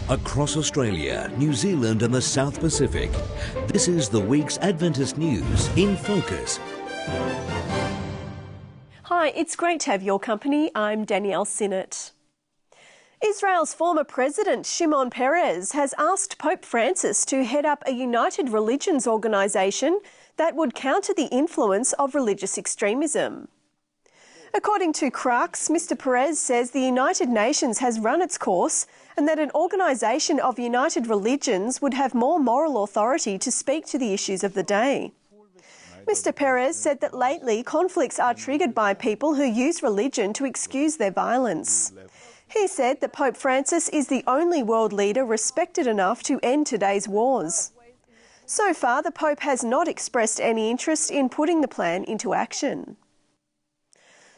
Across Australia, New Zealand and the South Pacific, this is the week's Adventist news in focus. Hi, it's great to have your company. I'm Danielle Sinnott. Israel's former president, Shimon Peres, has asked Pope Francis to head up a united religions organisation that would counter the influence of religious extremism. According to Crux, Mr Peres says the United Nations has run its course and that an organisation of united religions would have more moral authority to speak to the issues of the day. Mr Peres said that lately conflicts are triggered by people who use religion to excuse their violence. He said that Pope Francis is the only world leader respected enough to end today's wars. So far, the Pope has not expressed any interest in putting the plan into action.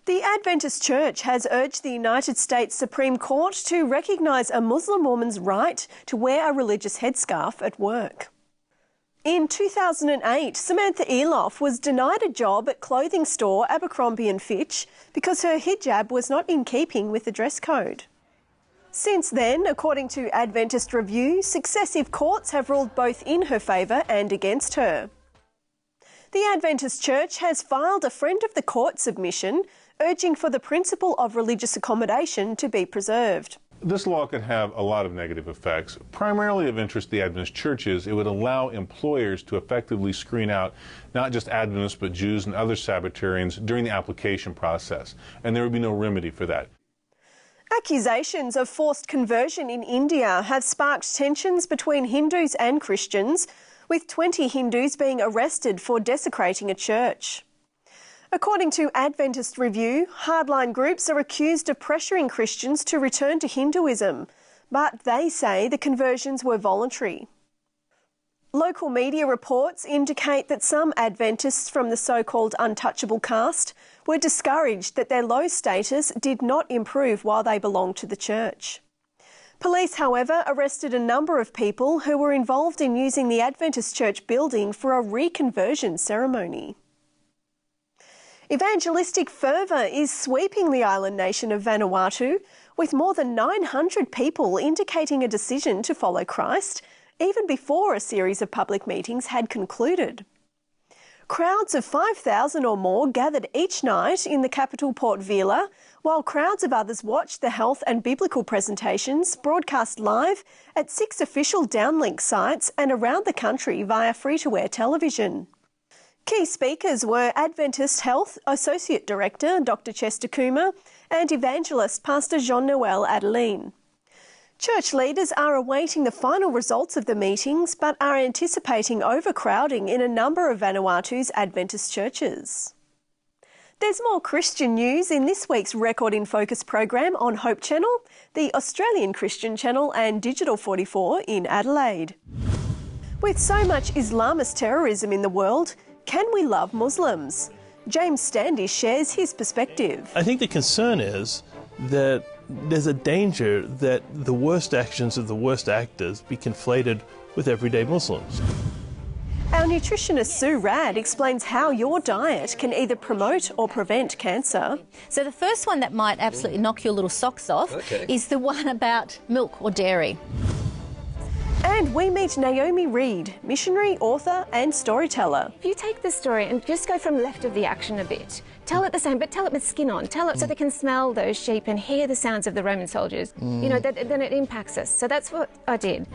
The Adventist Church has urged the United States Supreme Court to recognise a Muslim woman's right to wear a religious headscarf at work. In 2008, Samantha Eloff was denied a job at clothing store Abercrombie & Fitch because her hijab was not in keeping with the dress code. Since then, according to Adventist Review, successive courts have ruled both in her favour and against her. The Adventist Church has filed a Friend of the Court submission urging for the principle of religious accommodation to be preserved. This law could have a lot of negative effects. Primarily of interest to the Adventist churches, it would allow employers to effectively screen out not just Adventists but Jews and other Sabbatarians during the application process, and there would be no remedy for that. Accusations of forced conversion in India have sparked tensions between Hindus and Christians, with 20 Hindus being arrested for desecrating a church. According to Adventist Review, hardline groups are accused of pressuring Christians to return to Hinduism, but they say the conversions were voluntary. Local media reports indicate that some Adventists from the so-called untouchable caste were discouraged that their low status did not improve while they belonged to the church. Police, however, arrested a number of people who were involved in using the Adventist church building for a reconversion ceremony. Evangelistic fervour is sweeping the island nation of Vanuatu, with more than 900 people indicating a decision to follow Christ, even before a series of public meetings had concluded. Crowds of 5,000 or more gathered each night in the capital Port Vila, while crowds of others watched the health and biblical presentations broadcast live at 6 official downlink sites and around the country via free-to-air television. Key speakers were Adventist Health Associate Director Dr Chester Coomer and Evangelist Pastor Jean-Noel Adeline. Church leaders are awaiting the final results of the meetings but are anticipating overcrowding in a number of Vanuatu's Adventist churches. There's more Christian news in this week's Record in Focus program on Hope Channel, the Australian Christian Channel and Digital 44 in Adelaide. With so much Islamist terrorism in the world, can we love Muslims? James Standish shares his perspective. I think the concern is that there's a danger that the worst actions of the worst actors be conflated with everyday Muslims. Our nutritionist Sue Rad explains how your diet can either promote or prevent cancer. So the first one that might absolutely knock your little socks off is the one about milk or dairy. And we meet Naomi Reed, missionary, author and storyteller. If you take the story and just go from left of the action a bit, tell it the same, but tell it with skin on. Tell it so they can smell those sheep and hear the sounds of the Roman soldiers. You know, then it impacts us. So that's what I did.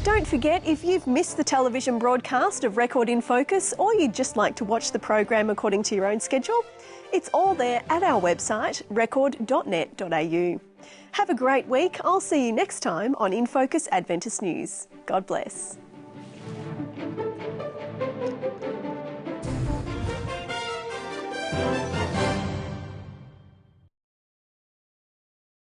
Don't forget, if you've missed the television broadcast of Record in Focus or you'd just like to watch the program according to your own schedule, it's all there at our website, record.net.au. Have a great week. I'll see you next time on InFocus Adventist News. God bless.